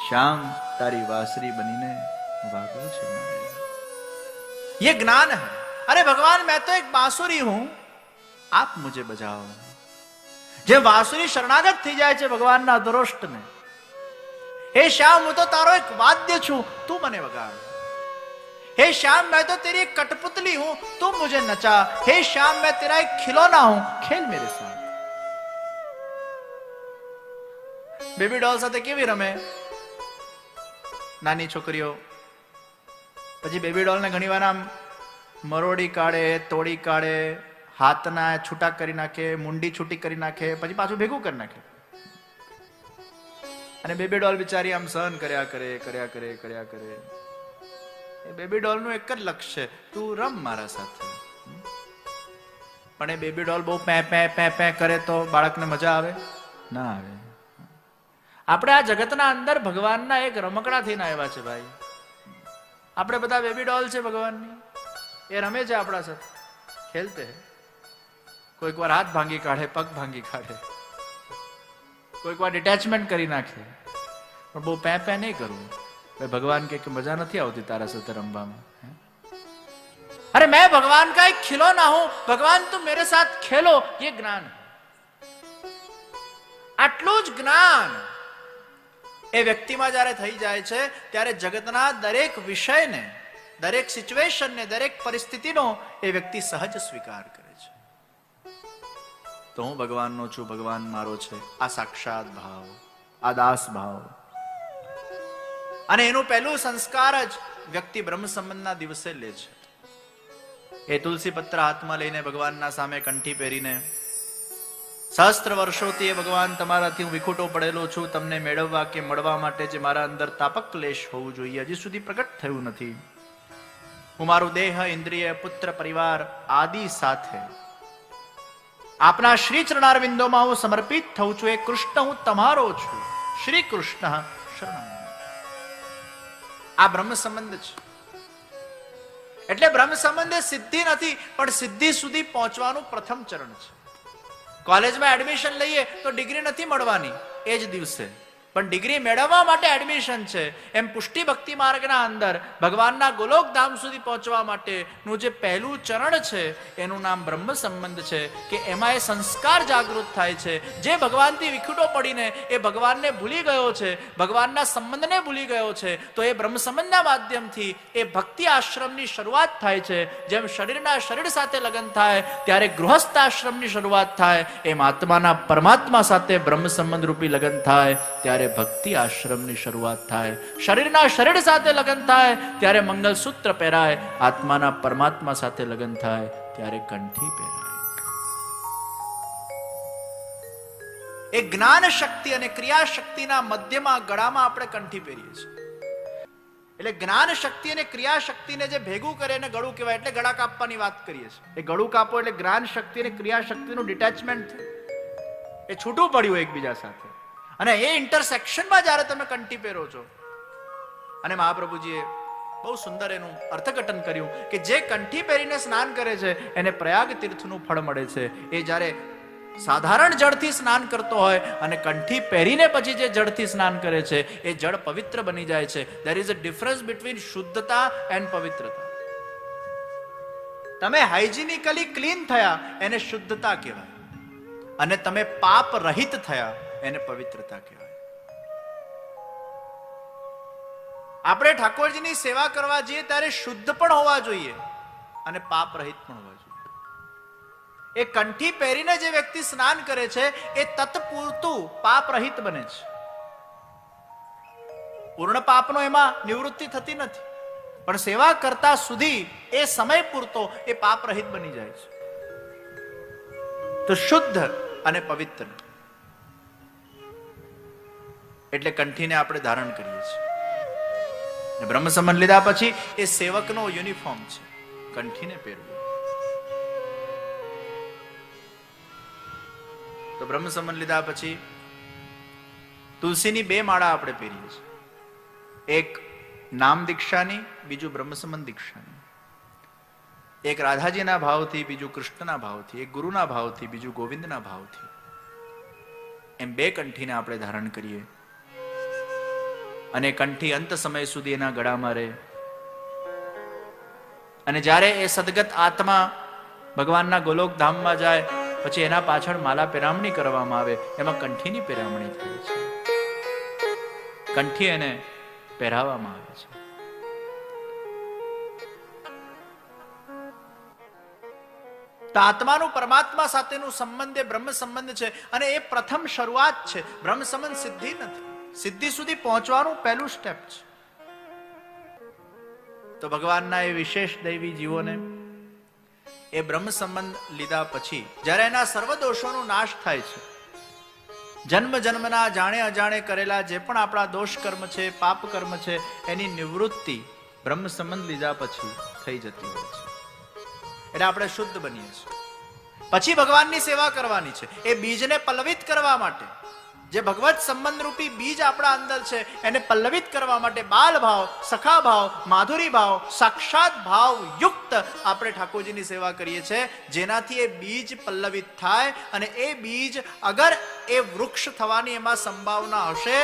Speaker 1: શ્યામ તારી વાસરી બનીને वागो છે મારે. ये ज्ञान है. अरे भगवान मैं तो एक बांसुरी हूं, आप मुझे बजाओ. જે બાંસુરી શરણાગત થઈ જાય છે ભગવાનના દરોષ્ટને, હે શ્યામ હું તો તારો એક વાદ્ય છું, તું મને વગાડ. हे श्याम मैं तो तेरी एक कठपुतली हूं, तुम मुझे नचा. हे श्याम मैं तेरा एक खिलौना हूं, खेल मेरे साथ. બેબી ડોલ સાથે કેવી રમે નાની છોકરીઓ? પછી બેબી ડોલ ને ઘણી વાર આમ મરોડી કાઢે, તોડી કાઢે, હાથના છૂટા કરી નાખે, મુંડી છૂટી કરી નાખે, પછી પાછું ભેગું કરી નાખે. અને બેબી ડોલ બિચારી આમ સહન કર્યા કરે. એ બેબી ડોલ નું એક જ લક્ષ્ય છે, તું રમ મારા સાથે. પણ એ બેબી ડોલ બહુ પે પે પે પે કરે તો બાળકને મજા આવે ના આવે. આપણે આ જગતના અંદર ભગવાનના એક રમકડા થઈને આવ્યા છે ભાઈ. આપણે બધા બેબી ડોલ છે ભગવાનની, એ રમે છે આપણા સાથે, ખેલતે હે. કોઈક વાર હાથ ભાંગી કાઢે, પગ ભાંગી કાઢે, કોઈક વાર ડિટેચમેન્ટ કરી નાખે, પણ બહુ પે પે નહીં કરવું. ભગવાન કે મજા નથી આવતી તારા સાથે રમવામાં. અરે मैं भगवान का एक खिलौना हूं, भगवान तुम मेरे साथ खेलो, ये ज्ञान. આટલું જ જ્ઞાન એ વ્યક્તિમાં જ્યારે થઈ જાય છે ત્યારે જગતના દરેક વિષયને, દરેક સિચ્યુએશનને, દરેક પરિસ્થિતિનો એ વ્યક્તિ સહજ સ્વીકાર કરે છે. તો હું ભગવાનનો છું, ભગવાન મારો છે, આ સાક્ષાત ભાવ, આ દાસ ભાવ. અને એનું પહેલું સંસ્કાર જ વ્યક્તિ બ્રહ્મ સંબંધના દિવસે લે છે. એ તુલસી પત્ર હાથમાં લઈને ભગવાનના સામે કંઠી પહેરીને, સહસ્ત્ર વર્ષોથી એ ભગવાન તમારાથી હું વિખૂટો પડેલો છું, તમને મેળવવા કે મળવા માટે જે મારા અંદર તાપક ક્લેશ હોવું જોઈએ હજી સુધી પ્રગટ થયું નથી. હું મારું દેહ, ઇન્દ્રિય, પુત્ર, પરિવાર આદિ સાથે આપના શ્રી ચરણારવિંદોમાં હું સમર્પિત થઉં છું. એ કૃષ્ણ હું તમારો છું, શ્રી કૃષ્ણ શરણમ. આ બ્રહ્મ સંબંધ છે. એટલે બ્રહ્મ સંબંધ એ સિદ્ધિ નથી, પણ સિદ્ધિ સુધી પહોંચવાનું પ્રથમ ચરણ છે. કોલેજમાં એડમિશન લઈએ તો ડિગ્રી નથી મળવાની એ જ દિવસે, પણ ડિગ્રી મેળવવા માટે એડમિશન છે. એમ પુષ્ટિ ભક્તિ માર્ગના અંદર ભગવાનના ગોલોકધામ સુધી પહોંચવા માટેનું જે પહેલું ચરણ છે એનું નામ બ્રહ્મ સંબંધ છે. કે એમાં એ સંસ્કાર જાગૃત થાય છે. જે ભગવાનથી વિખૂટો પડીને એ ભગવાનને ભૂલી ગયો છે, ભગવાનના સંબંધને ભૂલી ગયો છે, તો એ બ્રહ્મ સંબંધના માધ્યમથી એ ભક્તિ આશ્રમની શરૂઆત થાય છે. જેમ શરીરના શરીર સાથે લગ્ન થાય ત્યારે ગૃહસ્થ આશ્રમની શરૂઆત થાય, એમ આત્માના પરમાત્મા સાથે બ્રહ્મ સંબંધ રૂપી લગ્ન થાય ત્યારે ભક્તિ આશ્રમની શરૂઆત થાય. શરીરના શરીર સાથે લગ્ન થાય ત્યારે મંગલસૂત્ર પહેરાય, આત્માના પરમાત્મા સાથે લગ્ન થાય ત્યારે કંઠી પહેરાય. એ જ્ઞાન શક્તિ અને ક્રિયા શક્તિના મધ્યમાં ગળામાં આપણે કંઠી પહેરીએ છીએ. એટલે જ્ઞાન શક્તિ અને ક્રિયા શક્તિને જે ભેગું કરે એને ગળું કહેવાય. એટલે ગળા કાપવાની વાત કરીએ છીએ. એ ગળું કાપો એટલે જ્ઞાન શક્તિ અને ક્રિયા શક્તિનું ડિટેચમેન્ટ થયું, એ છૂટું પડ્યું એકબીજા સાથે. અને એ ઇન્ટરસેક્શનમાં જ્યારે તમે કંઠી પહેરો છો, અને મહાપ્રભુજીએ બહુ સુંદર એનું અર્થઘટન કર્યું કે જે કંઠી પહેરીને સ્નાન કરે છે એને પ્રયાગ તીર્થનું ફળ મળે છે. એ જ્યારે સાધારણ જળથી સ્નાન કરતો હોય અને કંઠી પહેરીને પછી જે જળથી સ્નાન કરે છે એ જળ પવિત્ર બની જાય છે. There is a difference between શુદ્ધતા એન્ડ પવિત્રતા. તમે હાઇજીનિકલી ક્લીન થયા એને શુદ્ધતા કહેવાય, અને તમે પાપ રહિત થયા એને પવિત્રતા કહેવાય. આપણે ઠાકોરજીની સેવા કરવા જઈએ ત્યારે શુદ્ધ પણ હોવા જોઈએ અને પાપ રહિત પણ હોવા જોઈએ. એ કંઠી પહેરીને જે વ્યક્તિ સ્નાન કરે છે એ તત્પૂરતું પાપ રહિત બને છે. પૂર્ણ પાપનો એમાં નિવૃત્તિ થતી નથી, પણ સેવા કરતા સુધી એ સમય પૂરતો એ પાપ રહિત બની જાય છે. તો શુદ્ધ અને પવિત્ર એટલે કંઠીને આપણે ધારણ કરીએ છીએ. બ્રહ્મ સંબંધ લીધા પછી એ સેવકનો યુનિફોર્મ છે, કંઠીને પહેરવું. તો બ્રહ્મ સંબંધ લીધા પછી તુલસીની 2 માળા આપણે પહેરીએ છીએ. એક નામ દીક્ષાની, બીજું બ્રહ્મ સંબંધ દીક્ષાની. એક રાધાજીના ભાવથી, બીજું કૃષ્ણના ભાવથી. એક ગુરુના ભાવથી, બીજું ગોવિંદના ભાવથી. એમ 2 કંઠીને આપણે ધારણ કરીએ અને કંઠી અંત સમય સુધી એના ગળામાં રહે. અને જ્યારે એ સદગત આત્મા ભગવાનના ગોલોક ધામમાં જાય પછી એના પાછળ માલા પેરામણી કરવામાં આવે, એમાં કંઠીની પેરામણી થાય છે. કંઠી એને પહેરાવવામાં આવે છે. તો આત્માનું પરમાત્મા સાથેનું સંબંધ એ બ્રહ્મ સંબંધ છે, અને એ પ્રથમ શરૂઆત છે. બ્રહ્મ સંબંધ સિદ્ધિ નથી, સિદ્ધિ સુધી પહોંચવાનું પહેલું સ્ટેપ છે. તો ભગવાનના એ વિશેષ દૈવી જીવોને એ બ્રહ્મ સંબંધ લીધા પછી જ્યારે એના સર્વ દોષોનો નાશ થાય છે, જન્મ જન્મના જાણે અજાણે કરેલા જે પણ આપણા દોષ કર્મ છે, પાપ કર્મ છે, એની નિવૃત્તિ બ્રહ્મ સંબંધ લીધા પછી થઈ જતી હોય છે. એટલે આપણે શુદ્ધ બનીએ છીએ. પછી ભગવાનની સેવા કરવાની છે. એ બીજને પલ્લવિત કરવા માટે, જે ભગવત સંબંધ રૂપી બીજ આપણા અંદર છે એને પલ્લવિત કરવા માટે બાલ ભાવ, સખા ભાવ, માધુરી ભાવ, સાક્ષાત ભાવ યુક્ત આપણે ઠાકોરજીની સેવા કરીએ છીએ, જેનાથી એ બીજ પલ્લવિત થાય. અને એ બીજ અગર એ વૃક્ષ થવાની એમાં સંભાવના હશે,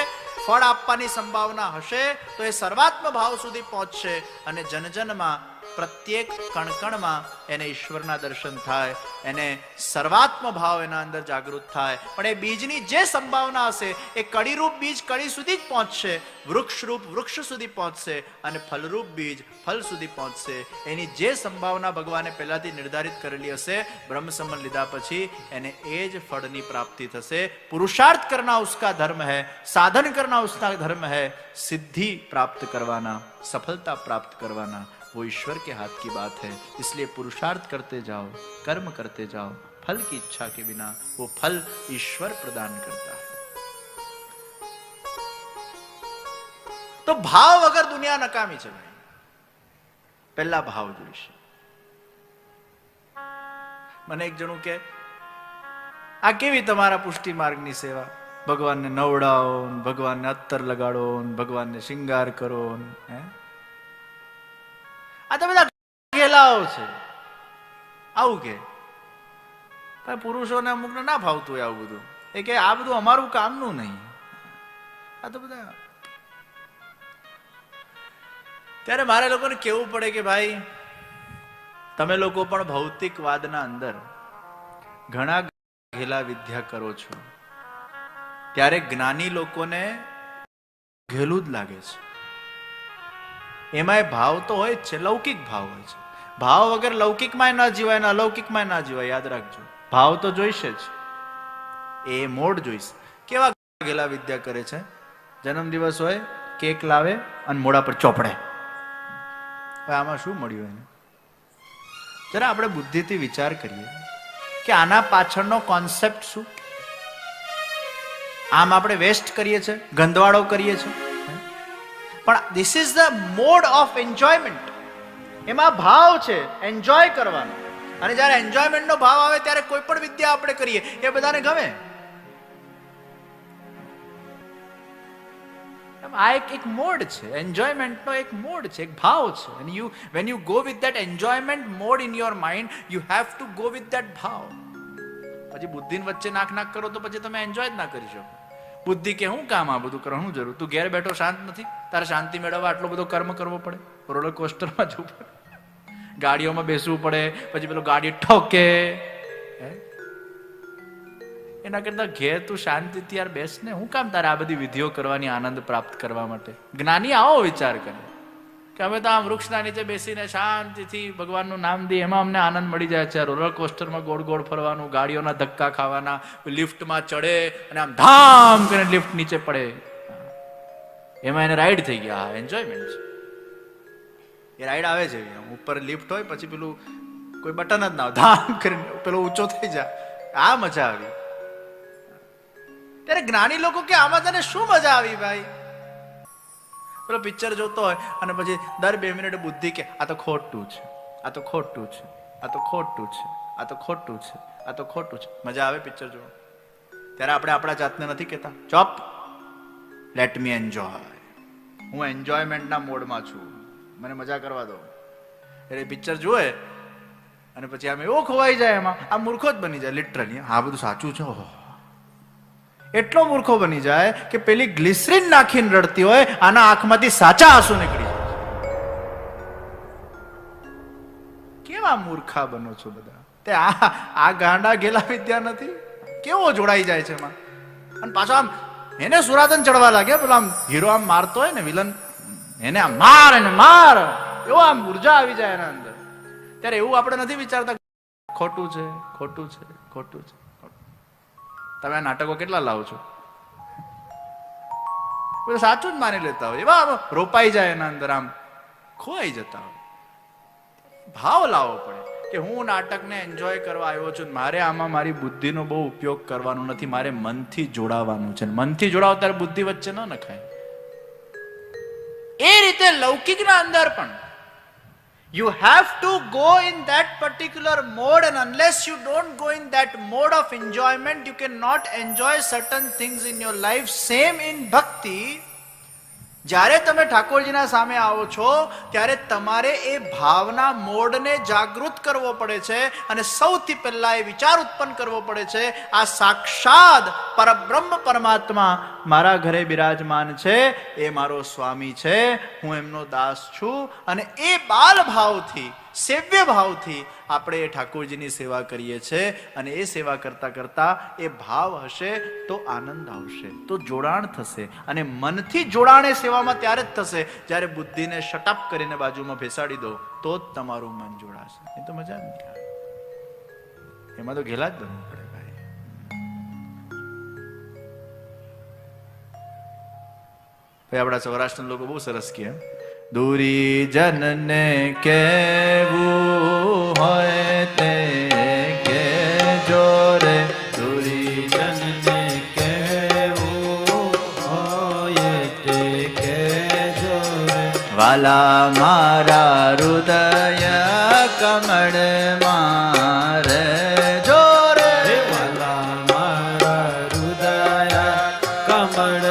Speaker 1: ફળ આપવાની સંભાવના હશે, તો એ સર્વાત્મ ભાવ સુધી પહોંચશે અને જનજનમાં પ્રત્યેક કણકણમાં એને ઈશ્વરના દર્શન થાય, એને સર્વાત્મ ભાવ એના અંદર જાગૃત થાય. પણ એ બીજની જે સંભાવના હશે એ કડીરૂપ બીજ કડી સુધી જ પહોંચશે, વૃક્ષરૂપ વૃક્ષ સુધી પહોંચશે અને ફલરૂપ બીજ ફલ સુધી પહોંચશે. એની જે સંભાવના ભગવાને પહેલાથી નિર્ધારિત કરેલી હશે, બ્રહ્મ સંબંધ લીધા પછી એને એ જ ફળની પ્રાપ્તિ થશે. પુરુષાર્થ કરના ઉસકા ધર્મ है, साधन करना उसका धर्म है, सिद्धि प्राप्त करवाना, सफलता प्राप्त करवाना वो ईश्वर के हाथ की बात है. इसलिए पुरुषार्थ करते जाओ, कर्म करते जाओ, फल की इच्छा के बिना वो फल ईश्वर प्रदान करता है. तो भाव वगर दुनिया नकामी છે ભાઈ. પહેલા ભાવ જોઈશે. મને એક જણું કે આ કેવી તમારા પુષ્ટિ માર્ગની સેવા, ભગવાનને નવડાવો, ભગવાનને અત્તર લગાડો, ભગવાનને શિંગાર કરો, હે આ તો બધા ઘેલાઓ છે. આવું કે પુરુષોને અમુકને ના ફાવતું હોય આવું બધું. એ કે આ બધું અમારું કામનું નહીં. આ તો બધા. ત્યારે મારે લોકોને કેવું પડે કે ભાઈ તમે લોકો પણ ભૌતિકવાદના અંદર ઘણા ઘેલા વિદ્યા કરો છો, ત્યારે જ્ઞાની લોકોને ઘેલું જ લાગે છે. એમાંય ભાવ તો હોય જ છે, લૌકિક ભાવ હોય છે. ભાવ વગર લૌકિકમાં ના જીવાય ને અલૌકિકમાં ના જીવાય. યાદ રાખજો, ભાવ તો જોઈશે જ. એ મોડ જોઈશે. કેવા ગેલા વિદ્યા કરે છે, જન્મદિવસ હોય કેક લાવે અને મોડા પર ચોપડે. આમાં શું મળ્યું એને? જરા આપણે બુદ્ધિથી વિચાર કરીએ કે આના પાછળનો કોન્સેપ્ટ શું. આમ આપણે વેસ્ટ કરીએ છીએ, ગંદવાડો કરીએ છીએ, પણ this is the mode of enjoyment. એમાં ભાવ છે એન્જોય કરવાનો. અને જ્યારે એન્જોયમેન્ટનો ભાવ આવે ત્યારે કોઈ પણ વિદ્યા આપણે કરીએ એ બધાને ગમે. આ એક મોડ છે, એન્જોયમેન્ટનો એક મોડ છે, એક ભાવ છે. અને you when you go with that enjoyment mode in your mind, you have to go with that ભાવ. પછી બુદ્ધિની વચ્ચે નાક કરો તો પછી તમે એન્જોય જ ના કરી શકો. બુદ્ધિ કે હું કામ આ બધું કરવાનું જરૂર? તું ઘેર બેઠો શાંત નથી, તારે શાંતિ મેળવવા આટલો બધો કર્મ કરવો પડે? રોલર કોસ્ટરમાં જવું પડે, ગાડીઓમાં બેસવું પડે, પછી પેલો ગાડી ઠોકે. એના કરતા ઘેર તું શાંતિથી યાર બેસ ને. હું કામ તારે આ બધી વિધિઓ કરવાની આનંદ પ્રાપ્ત કરવા માટે? જ્ઞાની આવો વિચાર કરે કે અમે તો આમ વૃક્ષના નીચે બેસીને શાંતિથી ભગવાનનું નામ દઈએ, એમાં અમને આનંદ મળી જાય છે. રોલર કોસ્ટરમાં ગોળ ગોળ ફરવાનું, ગાડીઓના ધક્કા ખાવાના, લિફ્ટમાં ચડે અને આમ ધામ કરીને લિફ્ટ નીચે પડે, એમાં એને રાઈડ થઈ ગયા. એન્જોયમેન્ટ છે. એ રાઈડ આવે છે, ઉપર લિફ્ટ હોય પછી પેલું કોઈ બટન જ ના ધામ કરીને પેલો ઊંચો થઈ જાય, આ મજા આવી. ત્યારે જ્ઞાની લોકો કે આમાં તને શું મજા આવી ભાઈ? પેલો પિક્ચર જોતો હોય અને પછી દર 2 મિનિટે બુદ્ધિ કે આ તો ખોટું છે, આ તો ખોટું છે, આ તો ખોટું છે, આ તો ખોટું છે, આ તો ખોટું છે. મજા આવે પિક્ચર જોવા? ત્યારે આપણે આપણા જાતને નથી કહેતા ચોપ, લેટ મી એન્જોય, હું એન્જોયમેન્ટના મોડમાં છું, મને મજા કરવા દો. એટલે પિક્ચર જુએ અને પછી આમ એવો ખોવાઈ જાય એમાં, આ મૂર્ખો જ બની જાય લિટરલી. આ બધું સાચું છે, એટલો મૂર્ખો બની જાય કે પેલી ગ્લિસરીન નાખીને રડતી હોય, આના આંખમાંથી સાચા આંસુ નીકળી જાય. કેવા મૂર્ખા બનો છો બધા. તે આ ગાંડા ગેલા વિદ્યા નથી? કેવો જોડાઈ જાય છે એમાં. અને પાછો આમ એને સુરાતન ચડવા લાગે. પેલો આમ હીરો આમ મારતો હોય ને વિલન, એને આમ માર એને માર, એવો આમ ઉર્જા આવી જાય એના અંદર. ત્યારે એવું આપણે નથી વિચારતા ખોટું છે, ખોટું છે, ખોટું છે. તમે આ નાટકો કેટલા લાવો છો? સાચું જ માની લેતા હોય, એવા રોપાઈ જાય એના અંદર, આમ ખોવાઈ જતા હોય. ભાવ લાવવો પડે કે હું નાટકને એન્જોય કરવા આવ્યો છું, મારે આમાં મારી બુદ્ધિનો બહુ ઉપયોગ કરવાનો નથી, મારે મનથી જોડાવાનું છે. મનથી જોડાવ ત્યારે બુદ્ધિ વચ્ચે ન નખાય. એ રીતે લૌકિકના અંદર પણ you have to go in that particular mode, and unless you don't go in that mode of enjoyment, you cannot enjoy certain things in your life. Same in bhakti. જ્યારે તમે ઠાકોરજીના સામે આવો છો ત્યારે તમારે એ ભાવના મોડને જાગૃત કરવો પડે છે, અને સૌથી પહેલા એ વિચાર ઉત્પન્ન કરવો પડે છે, આ સાક્ષાત પરબ્રહ્મ પરમાત્મા મારા ઘરે બિરાજમાન છે, એ મારો સ્વામી છે, હું એમનો દાસ છું. અને એ બાલ ભાવથી, સેવ્ય ભાવથી આપણે એ ઠાકોરજીની સેવા કરીએ છીએ. અને એ સેવા કરતા કરતા એ ભાવ હશે તો આનંદ આવશે, તો જોડાણ થશે. અને મનથી જોડાણ એ સેવામાં ત્યારે જ થશે જ્યારે બુદ્ધિને શટઅપ કરીને બાજુમાં બેસાડી દો, તો જ તમારું મન જોડાશે. એ તો મજા જ નહીં આવે, એમાં તો ઘેલા જ બનવું પડે ભાઈ. આપણા સૌરાષ્ટ્રના લોકો બહુ સરસ કહે, દૂરી જનને કેવું હોય તે કેજો રે, દૂરી જનને કેવું હોય તે કેજો રે, વાલા મારા હૃદય કમળ મારે જો રે, વાલા મારા હૃદય કમળ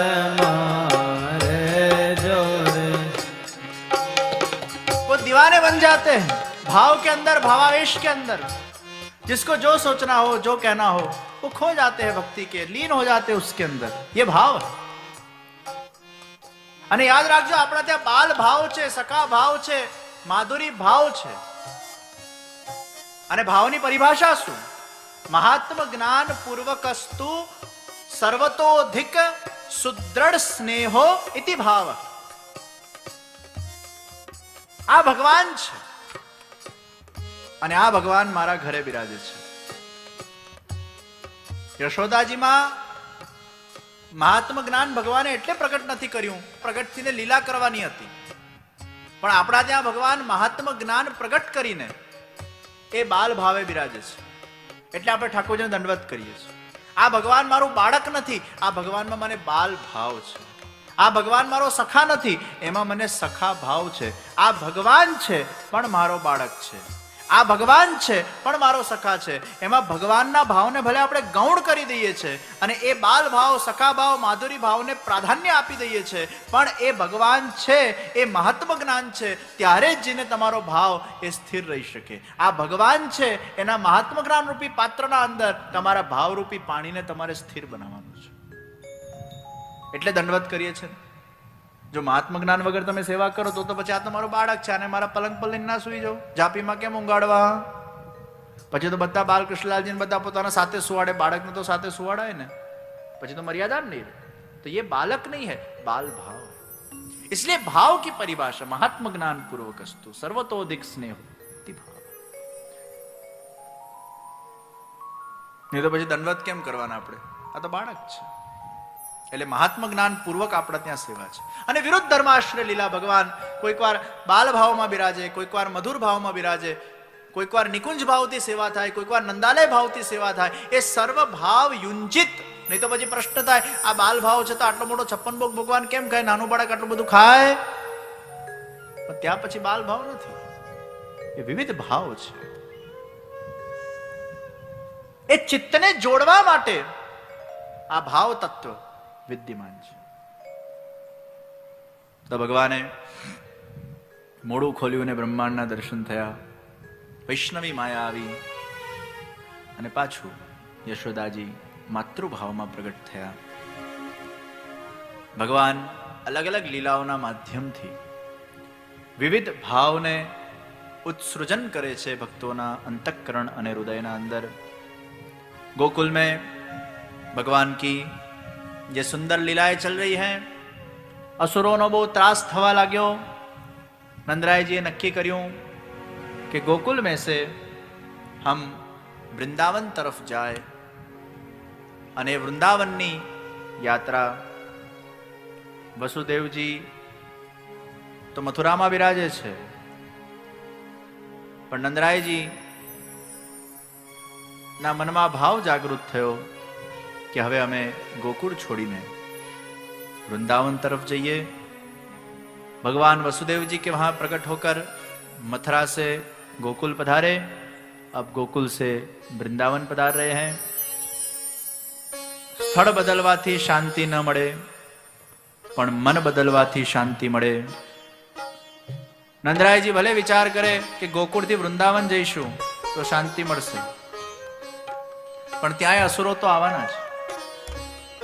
Speaker 1: दीवाने बन जाते हैं भाव के अंदर, भावावेश के अंदर. जिसको जो सोचना हो, जो कहना हो, वो खो जाते हैं भक्ति के, लीन हो जाते हैं उसके अंदर. ये भाव है. અને યાદ રાખજો, આપણા ત્યાં બાલ ભાવ છે, સખા ભાવ છે, માધુરી ભાવ છે. અને ભાવની પરિભાષા શું? મહાત્મ જ્ઞાન પૂર્વકસ્તુ સર્વતોધિક સુદ્રઢ સ્નેહો ઇતિ ભાવ. આ ભગવાન છે અને આ ભગવાન મારા ઘરે બિરાજે છે. યશોદાજીમાં મહાત્મ જ્ઞાન ભગવાને એટલે પ્રગટ નથી કર્યું, પ્રગટ થઈને લીલા કરવાની હતી. પણ આપણા ત્યાં ભગવાન મહાત્મ જ્ઞાન પ્રગટ કરીને એ બાલ ભાવે બિરાજે છે. એટલે આપણે ઠાકોરજીને દંડવત કરીએ છીએ. આ ભગવાન મારું બાળક નથી, આ ભગવાનમાં મને બાલ ભાવ છે. આ ભગવાન મારો સખા નથી, એમાં મને સખા ભાવ છે. આ ભગવાન છે પણ મારો બાળક છે. આ ભગવાન છે પણ મારો સખા છે. એમાં ભગવાનના ભાવને ભલે આપણે ગૌણ કરી દઈએ છીએ અને એ બાલ ભાવ, સખા ભાવ, માધુરી ભાવને પ્રાધાન્ય આપી દઈએ છીએ, પણ એ ભગવાન છે, એ મહત્વ જ્ઞાન છે, ત્યારે જ જેને તમારો ભાવ એ સ્થિર રહી શકે. આ ભગવાન છે, એના મહાત્મ જ્ઞાન રૂપી પાત્રના અંદર તમારા ભાવરૂપી પાણીને તમારે સ્થિર બનાવવાનું છે. એટલે દંડવત કરીએ છીએ. જો મહાત્મ જ્ઞાન વગર તમે સેવા કરો તો પછી આ તમારો બાળક છે અને મારા પલંગ પર લઈને ના સુઈ જાવ, જાપીમાં કેમ ઊંઘાડવા? પછી તો બધા બાલકૃષ્ણલાલજીને બધા પોતાના સાથે સુવાડે, બાળકને તો સાથે સુવાડાય ને, પછી તો મર્યાદા નહીં રહે. તો ये बालक नहीं है, बाल भाव. इसलिए भाव की परिभाषा महात्म ज्ञान पूर्वकस्तु सर्वतोधिक स्नेह भाव. नहीं तो પછી દંડવત કેમ કરવાના આપણે? આ તો બાળક છે. એટલે મહાત્મ જ્ઞાન પૂર્વક આપણા ત્યાં સેવા છે. અને વિરુદ્ધ ધર્માશ્રય લીલા ભગવાન કોઈક વાર બાલ ભાવમાં બિરાજે, કોઈક વાર મધુર ભાવમાં બિરાજે, કોઈક વાર નિકુંજ ભાવથી સેવા થાય, કોઈક વાર નંદાલય ભાવથી સેવા થાય. એ સર્વ ભાવ યુંજિત. નહીં તો પછી પ્રશ્ન થાય, આ બાલ ભાવ છે તો આટલો મોટો 56 ભોગ ભગવાન કેમ ખાય? નાનું બાળક આટલું બધું ખાય? પણ ત્યાં પછી બાલ ભાવ નથી, એ વિવિધ ભાવ છે. એ ચિત્તને જોડવા માટે આ ભાવ તત્વ વિદ્યમાન છે. તો ભગવાને મોડું ખોલ્યું અને બ્રહ્માંડના દર્શન થયા, વૈષ્ણવી માયા આવી અને પાછું યશોદાજી માતૃભાવમાં પ્રગટ થયા. ભગવાન અલગ અલગ લીલાઓના માધ્યમથી વિવિધ ભાવને ઉત્સૃજન કરે છે ભક્તોના અંતઃકરણ અને હૃદયના અંદર. गोकुल में भगवान की ये सुंदर लीलाएं चल रही हैं. असुरों नो बहुत त्रास थवा लाग्यो. नंदरायजीए नक्की कर्યું કે गोकुल में से हम वृंदावन तरफ जाए અને વૃંદાવનની યાત્રા. વસુદેવજી તો મથુરામાં બિરાજે છે, પણ નંદરાયજી ના મનમાં ભાવ જાગૃત થયો કે હવે અમે ગોકુળ છોડીને वृंदावन तरफ जाइए. भगवान वसुदेव जी के वहां प्रकट होकर मथुरा से गोकुल पधारे. अब गोकुल से वृंदावन पधार रहे हैं. સ્થળ બદલવાથી શાંતિ ન મળે, પણ મન બદલવાથી શાંતિ મળે. નંદરાયજી ભલે વિચાર કરે કે ગોકુળથી વૃંદાવન જઈશું તો શાંતિ મળશે, પણ ત્યાં અસુરો તો આવવાના છે.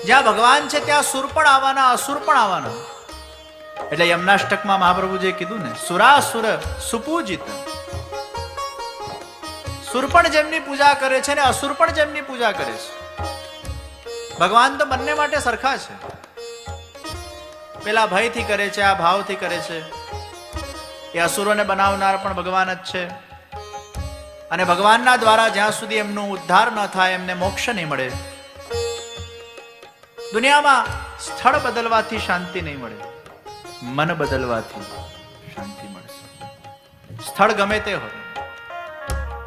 Speaker 1: જ્યાં ભગવાન છે ત્યાં સુર પણ આવવાના, અસુર પણ આવવાના. એટલે યમનાષ્ટકમાં મહાપ્રભુજીએ કીધું ને, સુરાસુર સુપૂજિત. સુર પણ જેમની પૂજા કરે છે ને અસુર પણ જેમની પૂજા કરે છે. ભગવાન તો બંને માટે સરખા છે. પેલા ભયથી કરે છે, આ ભાવથી કરે છે. એ અસુરોને બનાવનાર પણ ભગવાન જ છે. અને ભગવાનના દ્વારા જ્યાં સુધી એમનો ઉદ્ધાર ન થાય, એમને મોક્ષ નહીં મળે. દુનિયામાં સ્થળ બદલવાથી શાંતિ નહીં મળે, મન બદલવાથી શાંતિ મળશે. સ્થળ ગમે તે હોય,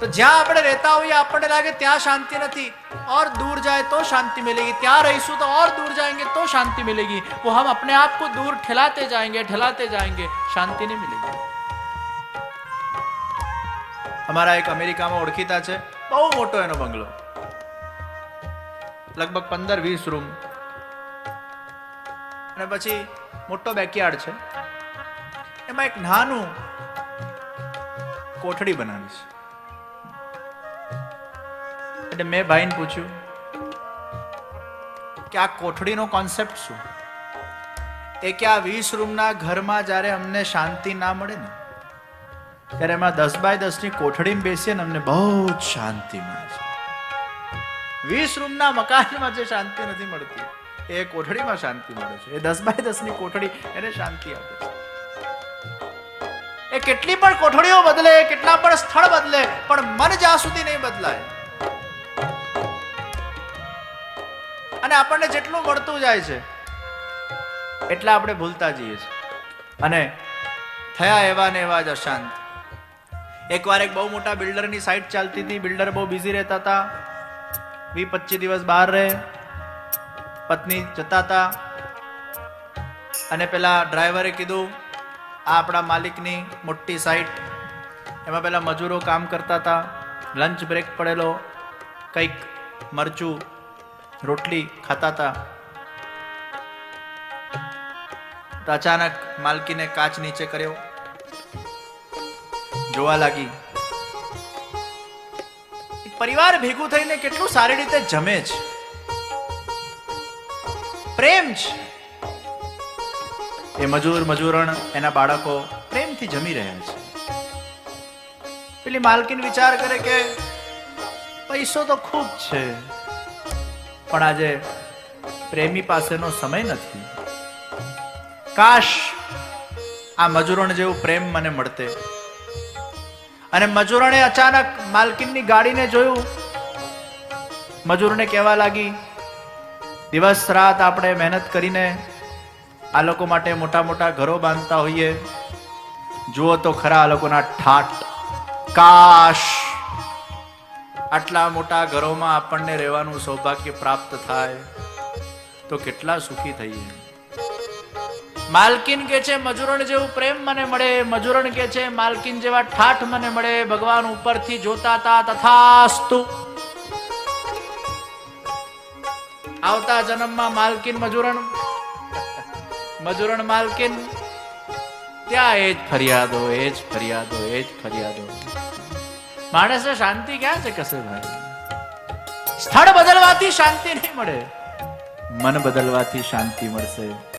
Speaker 1: તો જ્યાં આપણે રહેતા હોઈએ આપણને લાગે ત્યાં શાંતિ નથી, और दूर जाए तो शांति मिलेगी, ત્યાં रहीશું तो और दूर जाएंगे तो शांति मिलेगी. वो हम अपने आप को दूर ठेलाते जाएंगे, शांति नहीं मिलेगी. અમારા એક અમેરિકામાં ઓળખીતા છે, બહુ મોટો એનો બંગલો, લગભગ 15-20 રૂમ, અને પછી મોટો બેકયાર્ડ છે. એમાં એક નાનું કોઠડી બનાવી છે. એટલે મેં ભાઈને પૂછ્યું કે આ કોઠડીનો કોન્સેપ્ટ શું? એ કે આ 20 રૂમના ઘરમાં જ્યારે અમને શાંતિ ના મળે ને, ત્યારે એમાં 10 બાય 10 ની કોઠડીમાં બેસીએ ને અમને બહુ જ શાંતિ મળે છે. 20 રૂમના મકાનમાં જે શાંતિ નથી મળતી, એ કોઠડીમાં શાંતિ મળે છે. એ 10 બાય 10 ની કોઠડી એને શાંતિ આપે છે. એ કેટલી પણ કોઠડીઓ બદલે, કેટલા પણ સ્થળ બદલે, પણ મન જ્યાં સુધી નહીં બદલાય, અને આપણને જેટલું મળતું જાય છે એટલા આપણે ભૂલતા જઈએ છીએ, અને થયા એવા ને એવા જ અશાંત. એકવાર એક બહુ મોટા બિલ્ડરની સાઇટ ચાલતી હતી. બિલ્ડર બહુ બિઝી રહેતા હતા, 20-25 દિવસ બહાર રહે, પત્ની જતા હતા. અને પેલા ડ્રાઈવરે કીધું, આ આપણા માલિકની મોટી સાઇટ, એમાં પેલા મજૂરો કામ કરતા હતા, લંચ બ્રેક પડેલો, કંઈક મરચું રોટલી ખાતા હતા. તો અચાનક માલકીને કાચ નીચે કર્યો, જોવા લાગી. પરિવાર ભેગું થઈને કેટલું સારી રીતે જમે છે, પ્રેમ છે. એ મજૂરણ એના બાળકો પ્રેમથી જમી રહ્યા છે. પેલી માલકીન વિચાર કરે કે પૈસો તો ખૂબ છે, પણ આજે પ્રેમી પાસેનો સમય નથી. કાશ આ મજૂરણ જેવું પ્રેમ મને મળતે. અને મજૂરણે અચાનક માલકીનની ગાડીને જોયું. મજૂરને કહેવા લાગી, દિવસ રાત આપણે મહેનત કરીને આ લોકો માટે મોટા મોટા ઘરો બાંધતા હોઈએ, જુઓ તો ખરા આ લોકોના ઠાઠ. કાશ આટલા મોટા ઘરોમાં આપણને રહેવાનું સૌભાગ્ય પ્રાપ્ત થાય તો કેટલા સુખી થઈએ. માલકીન કે છે મજૂરણ જેવું પ્રેમ મને મળે, મજૂરણ કે છે માલકીન જેવા ઠાઠ મને મળે. ભગવાન ઉપરથી જોતા હતા, તથાસ્તુ. આવતા જન્મમાં માલકીન મજૂરણ, મજૂરણ માલકીન, ત્યાં એ જ ફરિયાદો, એ જ ફરિયાદો, એ જ ફરિયાદો. માણસને શાંતિ ક્યાં છે કશે ભાઈ? સ્થળ બદલવાથી શાંતિ નહીં મળે, મન બદલવાથી શાંતિ મળશે.